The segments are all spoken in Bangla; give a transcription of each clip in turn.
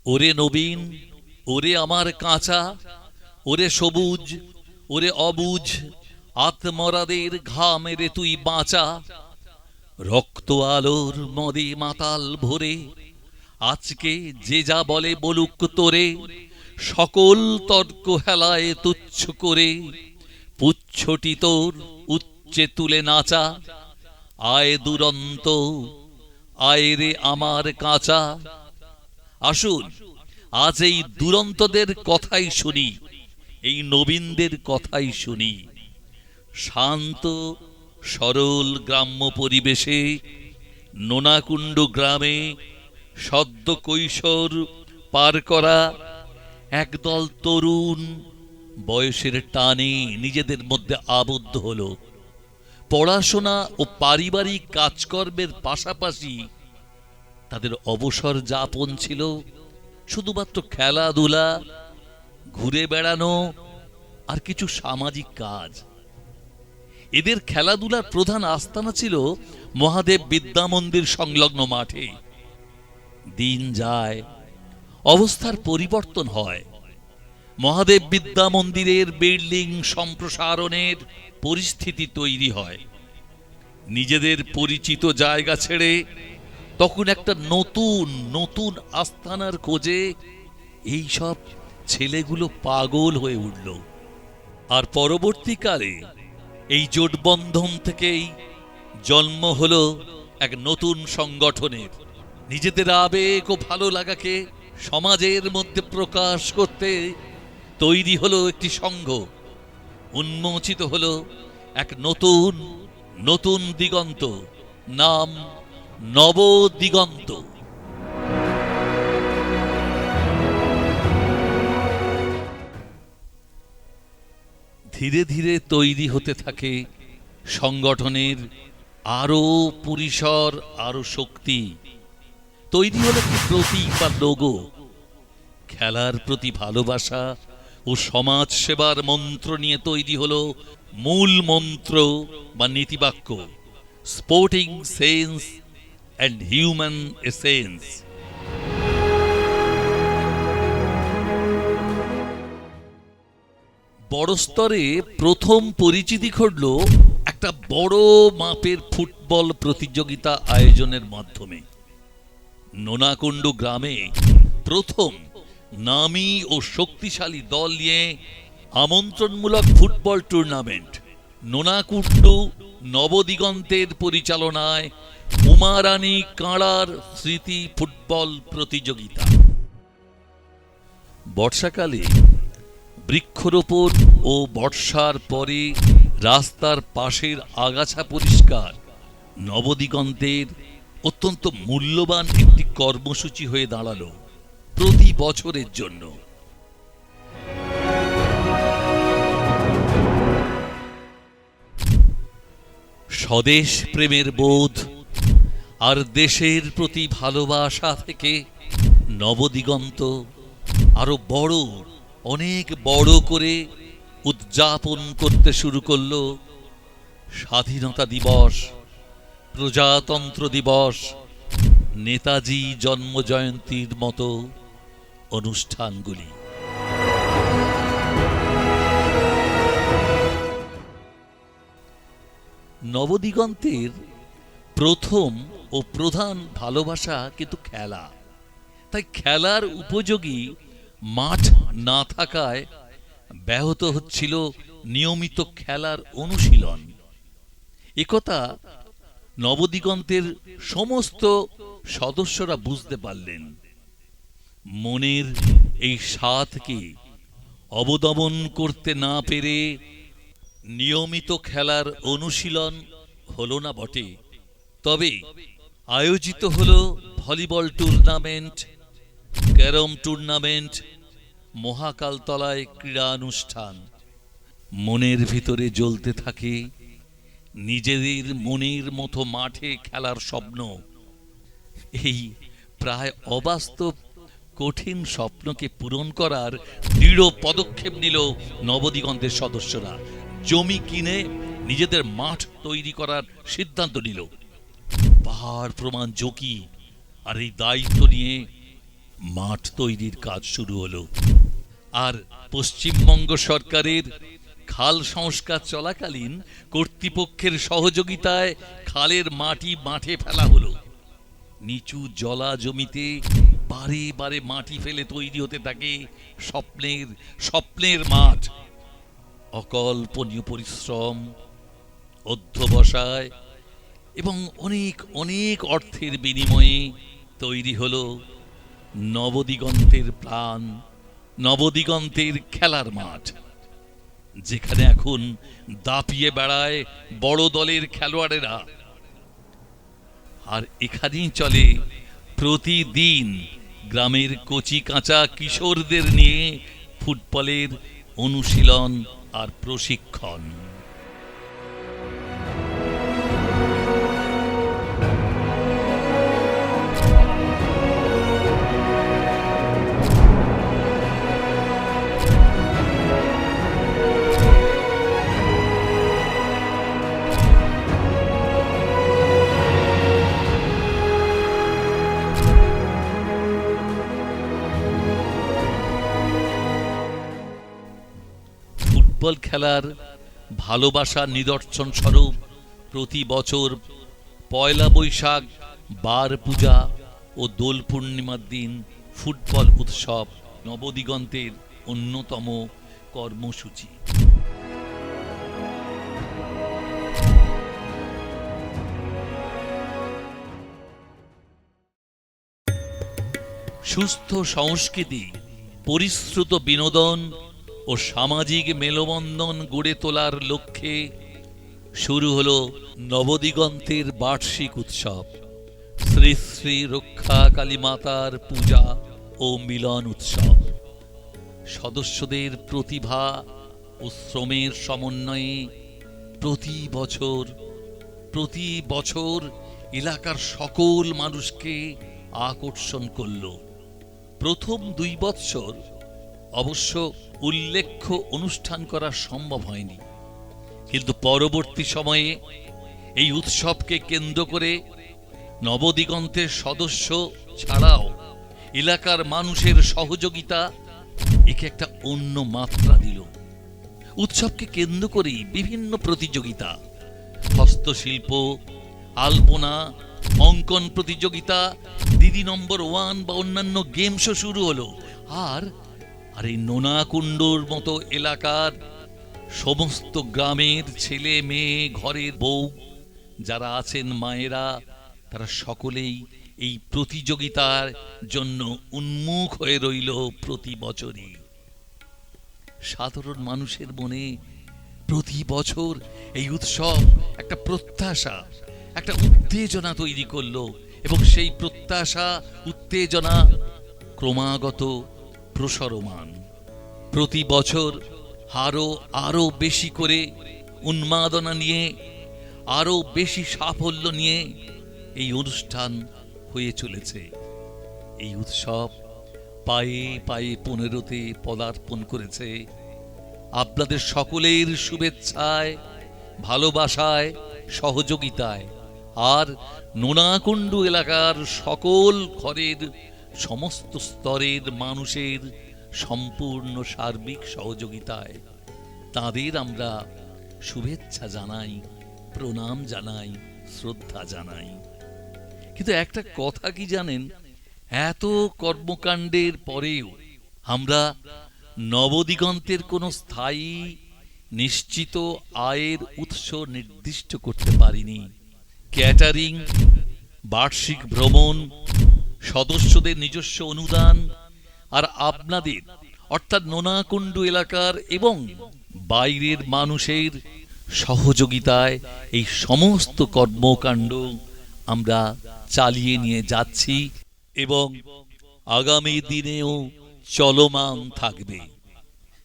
ওরে নবীন, ওরে আমার কাঁচা, ওরে সবুজ, ওরে অবুঝ, আত্মরাদের ঘামেরে তুই বাঁচা। রক্ত আলোর মদে মাতাল ভরে আজকে যে যা বলে বলুক তোরে, সকল তর্ক হেলায় তুচ্ছ করে পুচ্ছটি তোর উচ্চে তুলে নাচা। আয় দুরন্ত, আয় রে আমার কাঁচা। আসুন আজ এই দুরন্তদের কথাই শুনি, এই নবীনদের কথাই শুনি। শান্ত সরল গ্রাম্য পরিবেশে নোনাকুণ্ড গ্রামে সদ্য কৈশোর পার করা একদল তরুণ বয়সের টানে নিজেদের মধ্যে আবদ্ধ হলো। পড়াশোনা ও পারিবারিক কাজকর্মের পাশাপাশি তাদের অবসর যাপন ছিল শুধুমাত্র খেলাধুলা, ঘুরে বেড়ানো আর কিছু সামাজিক কাজ। এদের খেলাধুলার প্রধান আস্তানা ছিল মহাদেব বিদ্যা মন্দির সংলগ্ন মাঠে। দিন যায়, অবস্থার পরিবর্তন হয়। মহাদেব বিদ্যা মন্দিরের বিল্ডিং সম্প্রসারণের পরিস্থিতি তৈরি হয়। নিজেদের পরিচিত জায়গা ছেড়ে তখন একটা নতুন নতুন আস্তানার খোঁজে এই সব ছেলেগুলো পাগল হয়ে উঠল। আর পরবর্তীকালে এই জোটবন্ধন থেকেই জন্ম হলো এক নতুন সংগঠনের। নিজেদের আবেগ ও ভালো লাগাকে সমাজের মধ্যে প্রকাশ করতে তৈরি হলো একটি সংঘ। উন্মোচিত হলো এক নতুন নতুন দিগন্ত, নাম নবদিগন্ত। ধীরে ধীরে তৈরি হতে থাকে সংগঠনের আরো পরিসর, আরো শক্তি। তৈরি হলো কি প্রতীক বা লোগো। খেলার প্রতি ভালোবাসা ও সমাজ সেবার মন্ত্র নিয়ে তৈরি হলো মূল মন্ত্র বা নীতিবাক্য, sporting sense and human essence. বড় স্তরে প্রথম পরিচিতি ঘটল একটা বড় মাপের ফুটবল প্রতিযোগিতা আয়োজনের মাধ্যমে। নোনাকুণ্ড গ্রামে প্রথম নামী ও শক্তিশালী দল নিয়ে আমন্ত্রণমূলক ফুটবল টুর্নামেন্ট। নোনাকুণ্ড নবদিগন্তের পরিচালনায় উমারানী কাঁড়ার স্মৃতি ফুটবল প্রতিযোগিতা। বর্ষাকালে বৃক্ষরোপণ ও বর্ষার পরে রাস্তার পাশের আগাছা পরিষ্কার নবদিগন্তের অত্যন্ত মূল্যবান একটি কর্মসূচি হয়ে দাঁড়ালো প্রতি বছরের জন্য। স্বদেশ প্রেমের বোধ আর দেশের প্রতি ভালোবাসা থেকে নবদিগন্ত আরো বড়, অনেক বড় করে উদযাপন করতে শুরু করল স্বাধীনতা দিবস, প্রজাতন্ত্র দিবস, নেতাজি জন্মজয়ন্তীর মতো অনুষ্ঠানগুলি। নবদিগন্তের প্রথম ও প্রধান ভালোবাসা কিন্তু খেলা। তাই খেলার উপযোগী মাঠ না থাকায় ব্যাহত হচ্ছিল নিয়মিত খেলার অনুশীলন। একথা নবদিগন্তের সমস্ত সদস্যরা বুঝতে পারলেন। মনের এই স্বাদকে অবদমন করতে না পেরে নিয়মিত খেলার অনুশীলন হলো না বটে, তবে আয়োজিত হলো ভলিবল টুর্নামেন্ট, ক্যারম টুর্নামেন্ট, মহাকালতলায় ক্রীড়ানুষ্ঠান। মনের ভিতরে জ্বলতে থাকে নিজেদের মনের মতো মাঠে খেলার স্বপ্ন। এই প্রায় অবাস্তব কঠিন স্বপ্নকে পূরণ করার দৃঢ় পদক্ষেপ নিল নবদিগন্তের সদস্যরা। জমি কিনে নিজেদের মাঠ তৈরি করার সিদ্ধান্ত নিল। পাহাড় প্রমাণ জকি আর এই দায়িত্ব নিয়ে মাঠ তৈরির কাজ শুরু হলো। আর পশ্চিমবঙ্গ সরকারের খাল সংস্কার চলাকালীন কর্তৃপক্ষের সহযোগিতায় খালের মাটি মাঠে ফেলা হলো। নিচু জলা জমিতে বারে বারে মাটি ফেলে তৈরি হতে থাকে স্বপ্নের স্বপ্নের মাঠ। অকল্পনীয় পরিশ্রম, অধ্যবসায় এবং অনেক অনেক অর্থের বিনিময়ে তৈরি হলো নবদিগন্তের প্রাণ, নবদিগন্তের খেলার মাঠ, যেখানে এখন দাপিয়ে বেড়ায় বড় দলের খেলোয়াড়েরা। আর এখানেই চলে প্রতিদিন গ্রামের কচি কাঁচা কিশোরদের নিয়ে ফুটবলের অনুশীলন আর প্রশিক্ষণ। ফুটবল খেলার ভালোবাসার নিদর্শন স্বরূপ প্রতি বছর পয়লা বৈশাখ, বার পূজা ও দোল পূর্ণিমার দিন ফুটবল উৎসব নবদিগন্তের অন্যতম কর্মসূচি। সুস্থ সংস্কৃতি, পরিশ্রুত বিনোদন ও সামাজিক মেলবন্ধন গড়ে তোলার লক্ষ্যে শুরু হলো নবদিগন্তের বার্ষিক উৎসব শ্রী শ্রী রক্ষা কালী মাতার পূজা ও মিলন উৎসব। সদস্যদের প্রতিভা ও শ্রমের সমন্বয়ে প্রতি বছর এলাকার সকল মানুষকে আকর্ষণ করল। প্রথম 2 বৎসর অবশ্য উল্লেখ্য অনুষ্ঠান করা সম্ভব হয়নি, কিন্তু পরবর্তী সময়ে এই উৎসবকে কেন্দ্র করে নবদিগন্তের সদস্য ছাড়াও এলাকার মানুষের সহযোগিতা একে একটা অন্য মাত্রা দিল। উৎসবকে কেন্দ্র করেই বিভিন্ন প্রতিযোগিতা, হস্তশিল্প, আলপনা, অঙ্কন প্রতিযোগিতা, দিদি নম্বর 1 বা অন্যান্য গেম শো শুরু হলো। আর এই নোনাকুণ্ডুর মতো এলাকার সমস্ত গ্রামের ছেলে মেয়ে, ঘরের বউ যারা আছেন, মায়েরা, তারা সকলেই এই প্রতিযোগিতার জন্য উন্মুখ হয়ে রইল প্রতি বছরই। সাধারণ মানুষের মনে প্রতি বছর এই উৎসব একটা প্রত্যাশা, একটা উত্তেজনা তৈরি করলো, এবং সেই প্রত্যাশা উত্তেজনা ক্রমাগত প্রসারমান। প্রতি বছর আরো বেশি করে উন্মাদনা নিয়ে, আরো বেশি সাফল্য নিয়ে এই অনুষ্ঠান হয়ে চলেছে। এই উৎসব পায়ে পায়ে 15তে পদার্পণ করেছে। আপনাদের সকলের শুভেচ্ছায়, ভালোবাসায়, সহযোগিতায় আর নোনাকুণ্ডু এলাকার সকল ঘরের সমস্ত স্তরের মানুষের সম্পূর্ণ সার্বিক সহযোগিতায় তাদের আমরা শুভেচ্ছা জানাই, প্রণাম জানাই, শ্রদ্ধা জানাই। কিন্তু একটা কথা কি জানেন, এত কর্মকাণ্ডের পরেও আমরা নবদিগন্তের কোনো স্থায়ী নিশ্চিত আয়ের উৎস নির্দিষ্ট করতে পারিনি। ক্যাটারিং, বার্ষিক ভ্রমণ, সদস্যদের নিজস্ব অনুদান আর আপনাদের অর্থাৎ নোনাকুণ্ডু এলাকার এবং বাইরের মানুষের সহযোগিতায় এই সমস্ত কর্মকাণ্ড আমরা চালিয়ে নিয়ে যাচ্ছি এবং আগামী দিনেও চলমান থাকবে।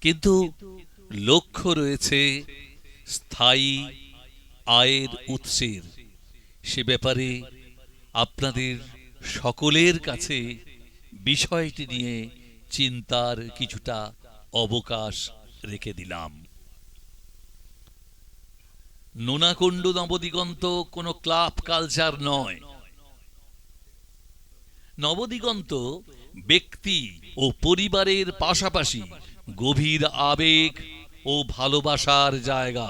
কিন্তু লক্ষ্য রয়েছে স্থায়ী আয়ের উৎসের। সে ব্যাপারে আপনাদের সকলের কাছে বিষয়টি নিয়ে চিন্তার কিছুটা অবকাশ রেখে দিলাম। নোনাকুণ্ডু নবদিগন্ত কোনো ক্লাব কালচার নয়। নবদিগন্ত ব্যক্তি ও পরিবারের পাশাপাশি গভীর আবেগ ও ভালোবাসার জায়গা।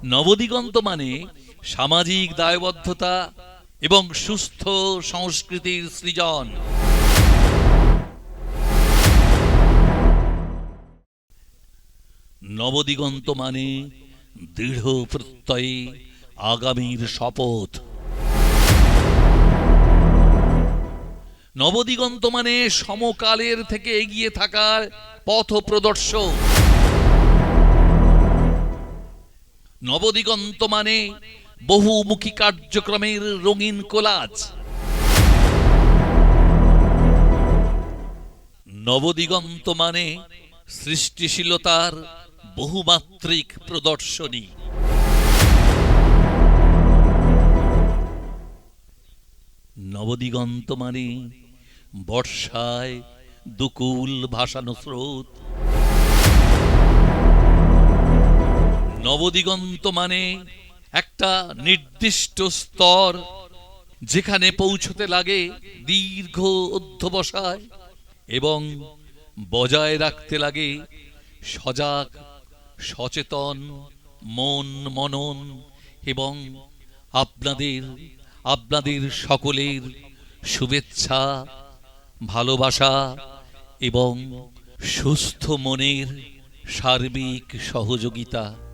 নবদিগন্ত মানে সামাজিক দায়বদ্ধতা এবং সুস্থ সংস্কৃতির সৃজন। নবদিগন্ত মানে দৃঢ় প্রত্যয়ে আগামীর শপথ। নবদিগন্ত মানে সমকালের থেকে এগিয়ে থাকার পথ প্রদর্শক। নবদিগন্ত মানে বহুমুখী কার্যক্রমের রঙিন কোলাজ। নবদিগন্ত মানে সৃষ্টিশীলতার বহুমাত্রিক প্রদর্শনী। নবদিগন্ত মানে বর্ষায় দুকুল ভাসানো স্রোত। নবদিগন্ত মানে একটা নির্দিষ্ট স্তর, যেখানে পৌঁছতে লাগে দীর্ঘ অধ্যবসায় এবং বজায় রাখতে লাগে সজাগ সচেতন মন মনন এবং আপনাদের সকলের শুভেচ্ছা, ভালোবাসা এবং সুস্থ মনের সার্বিক সহযোগিতা।